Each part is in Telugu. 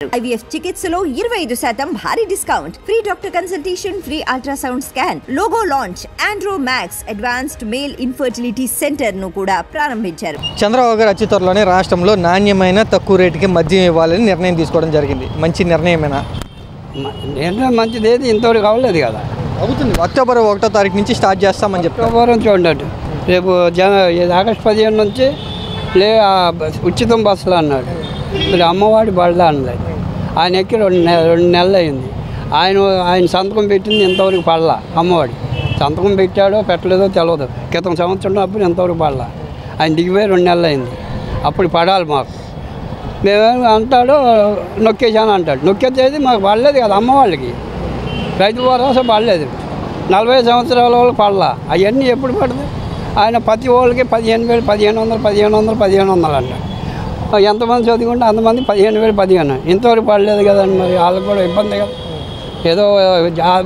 IVF చికిత్సలో 25% భారీ discount, free doctor consultation, free ultrasound scan, logo launch, Andro max advanced male infertility centre ను కూడా ప్రారంభించారు. చంద్రబాబు గారు అతి త్వరలోనే రాష్ట్రంలో నాణ్యమైన తక్కువ రేటుకి మద్యం ఇవ్వాలని నిర్ణయం తీసుకోవడం జరిగింది. మంచి నిర్ణయమేనా? నిర్ణయం మంచిది, ఏది ఇంతవరకు అవ్వలేదు కదా. అవుతుంది. అక్టోబర్ 1వ తారీఖు నుంచి స్టార్ట్ చేస్తామని చెప్పి అక్టోబర్ చూడండి, రేపు ఆగస్టు 15 నుంచి ఉచితం బస్సులు అన్నాడు. మరి అమ్మవాడి బళ్ళ అన్నది. ఆయన ఎక్కి రెండు నెలలు అయింది. ఆయన సంతకం పెట్టింది ఇంతవరకు పడలా. అమ్మవాడి సంతకం పెట్టాడో పెట్టలేదో తెలియదు. క్రితం సంవత్సరం అప్పుడు ఇంతవరకు పడలా. ఆయన దిగిపోయి 2 నెలలు అయింది. అప్పుడు పడాలి మాకు. మేమేమి అంటాడో నొక్కేసాను అంటాడు. నొక్కేసేది మాకు పడలేదు కదా. అమ్మవాళ్ళకి రైతు భరోసా పడలేదు. 40 సంవత్సరాల వాళ్ళు పడలా. అవన్నీ ఎప్పుడు పడదు? ఆయన ప్రతి వాళ్ళకి 15,000, 1,500 అంట. ఎంతమంది చదువుకుంటే అంతమంది 15,000, 15,000 ఇంతవరకు పడలేదు కదండి. మరి వాళ్ళకి కూడా ఇబ్బంది కదా. ఏదో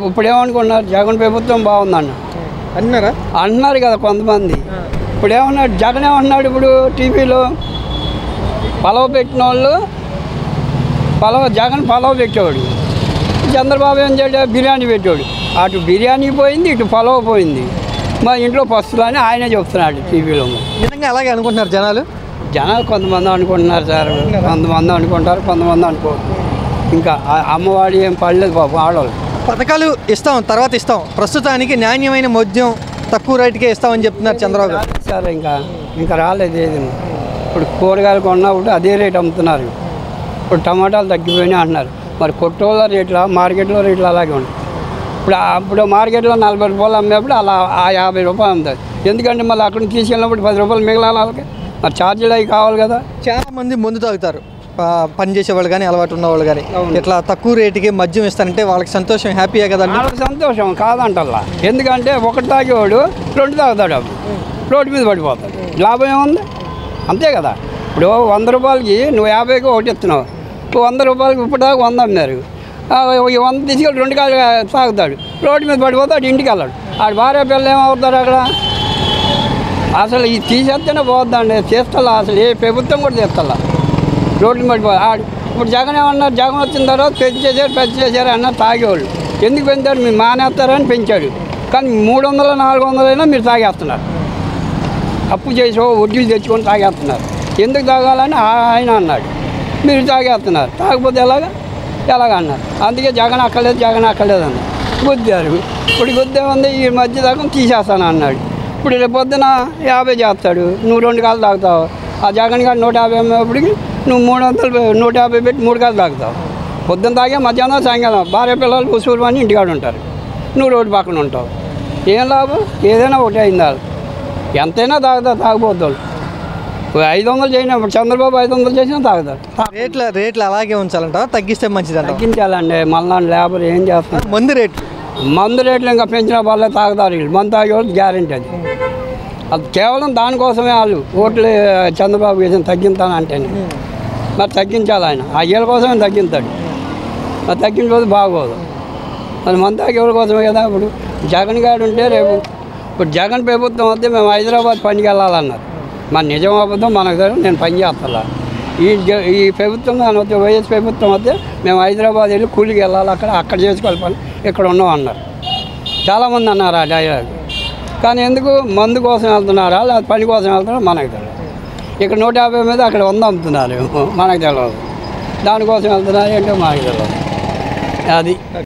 ఇప్పుడేమనుకున్నారు, జగన్ ప్రభుత్వం బాగుందన్న అంటున్నారు కదా కొంతమంది. ఇప్పుడు ఏమన్నాడు జగన్, ఏమన్నాడు ఇప్పుడు టీవీలో పలవ పెట్టిన వాళ్ళు జగన్ పలవ పెట్టేవాడు. చంద్రబాబు ఏం చేయడు, బిర్యానీ పెట్టాడు. అటు బిర్యానీ పోయింది, ఇటు పలవ పోయింది. మా ఇంట్లో పస్తులు అని ఆయనే చెప్తున్నాడు టీవీలో. నిజంగా అలాగే అనుకుంటున్నారు జనాలు కొంతమంది అనుకుంటున్నారు సార్. కొంతమంది అనుకుంటారు, కొంతమంది అనుకోరు. ఇంకా అమ్మవాడి ఏం పడలేదు పాపం ఆడవాళ్ళు. పథకాలు ఇస్తాం, తర్వాత ఇస్తాం. ప్రస్తుతానికి నాణ్యమైన మద్యం తక్కువ రేటుకే ఇస్తామని చెప్తున్నారు చంద్రబాబు గారు. సార్ ఇంకా రాలేదు ఏది. ఇప్పుడు కూరగాయలు కొన్నప్పుడు అదే రేటు అమ్ముతున్నారు. ఇప్పుడు టమాటాలు తగ్గిపోయినాయి అంటున్నారు. మరి కొట్టోళ్ళ రేట్ల, మార్కెట్లో రేట్లు అలాగే ఉంటాయి. ఇప్పుడు మార్కెట్లో 40 రూపాయలు అమ్మేప్పుడు అలా 50 రూపాయలు అమ్ముతారు. ఎందుకంటే మళ్ళీ అక్కడ నుంచి తీసుకెళ్ళినప్పుడు 10 రూపాయలు మిగలాలి వాళ్ళకి. మరి ఛార్జీలు అవి కావాలి కదా. చాలామంది మందు తాగుతారు, పని చేసేవాళ్ళు కానీ అలవాటు ఉన్నవాళ్ళు కానీ. ఇట్లా తక్కువ రేటుకి మద్యం ఇస్తారంటే వాళ్ళకి సంతోషం, హ్యాపీయే కదా. వాళ్ళకి సంతోషం కాదంటల్లా. ఎందుకంటే ఒకటి తాగేవాడు 2 తాగుతాడు, అప్పుడు రోడ్డు మీద పడిపోతాడు. లాభం ఏముంది? అంతే కదా. ఇప్పుడు 100 రూపాయలకి నువ్వు 50కి ఒకటి ఇస్తున్నావు. 100 రూపాయలకి ఇప్పుడు దాకా 100 అమ్మారు. 100 తీసుకెళ్ళి 2 కాలు తాగుతాడు, రోడ్డు మీద పడిపోతాడు, ఇంటికి వెళ్ళాడు. ఆడు భార్య పిల్లలు ఏమవుతారు అక్కడ? అసలు ఇది తీసేస్తేనే పోద్దండి. చేస్తల్లా అసలు ఏ ప్రభుత్వం కూడా చేస్తల్లా. రోడ్డు పడిపోతాడు ఆడు. ఇప్పుడు జగన్ ఏమన్నారు, జగన్ వచ్చిన తర్వాత పెంచేశారు అన్నారు తాగేవాళ్ళు. ఎందుకు పెంచాడు? మీరు మానేస్తారని పెంచాడు. కానీ 300, 400 అయినా మీరు తాగేస్తున్నారు. అప్పు చేసి వడ్డీలు తెచ్చుకొని తాగేస్తున్నారు. ఎందుకు తాగాలని ఆయన అన్నాడు. మీరు తాగేస్తున్నారు. తాగకపోతే ఎలాగన్నారు. అందుకే జగన్ అక్కర్లేదు అన్నారు. గుద్దారు. ఇప్పుడు గుద్దేముంది, ఈ మధ్య దాకా తీసేస్తాను అన్నాడు. ఇప్పుడు రేపు పొద్దున 50 చేస్తాడు. నువ్వు 2 కాలు తాగుతావు. ఆ జగన్ గారు 150 అమ్మేప్పటికి నువ్వు 150 పెట్టి 3 కాలు తాగుతావు. పొద్దున్న తాగే మధ్యాహ్నం, సాయంకాలం భార్య పిల్లలు ఉసూరు అని ఇంటికాడ ఉంటారు. నువ్వు రోడ్డు పక్కన ఉంటావు. ఏం లాభం? ఏదైనా ఒకటి అయిందా? ఎంతైనా తాగబోద్దు. 500 చేయనప్పుడు చంద్రబాబు 500 చేసినా తాగుతారు. రేట్లు అలాగే ఉంచాలంట, తగ్గిస్తే మంచిది. తగ్గించాలండి. మళ్ళీ లేబర్ ఏం చేస్తారు? మందు రేట్లు ఇంకా పెంచిన వాళ్ళే తాగుతారు. వీళ్ళు మందు తాగేవాళ్ళు గ్యారెంటీ. అది కేవలం దానికోసమే వాళ్ళు ఓట్లు చంద్రబాబు వేసిన తగ్గించానంటేనే. మరి తగ్గించాలి ఆయన. ఆ ఏళ్ళ కోసమే తగ్గించాడు. మరి తగ్గించకపోతే బాగోదు. మరి మందు తాగేవాళ్ళ కోసమే కదా. ఇప్పుడు జగన్ గారు ఉంటే రేపు ఇప్పుడు జగన్ ప్రభుత్వం వస్తే మేము హైదరాబాద్ పనికి వెళ్ళాలన్నారు. మరి నిజం అబద్ధం మనకు తెలియదు. నేను పని చేస్తా. ఈ ప్రభుత్వం కానీ వస్తే, వైఎస్ ప్రభుత్వం వస్తే మేము హైదరాబాద్ వెళ్ళి కూలికి వెళ్ళాలి, అక్కడ చేసుకోవాలి పని, ఇక్కడ ఉన్నాం అన్నారు. చాలామంది అన్నారు ఆ డైలాగ్. కానీ ఎందుకు? మందు కోసం వెళ్తున్నారా లేదా పని కోసం వెళ్తున్నారా మనకు తెలియదు. ఇక్కడ 150 మీద అక్కడ 100 అమ్ముతున్నారు, మనకు తెలియదు. దానికోసం వెళ్తున్నారు ఏంటో మనకు తెలియదు. అది